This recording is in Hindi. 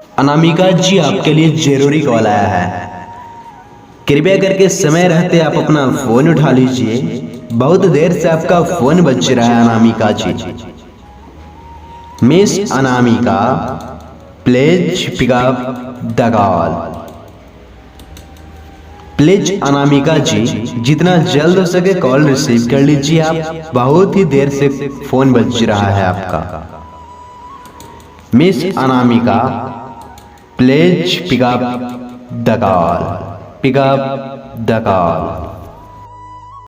अनामिका जी, आपके लिए जरूरी कॉल आया है। कृपया करके समय रहते आप अपना फोन उठा लीजिए। बहुत देर से आपका फोन बज रहा है Anamika ji. Miss Anamika, please pick up the call. Please Anamika ji, जितना जल्द हो सके कॉल रिसीव कर लीजिए। आप बहुत ही देर से फोन बज रहा है आपका। Miss Anamika, please pick up the call. Pick up the call.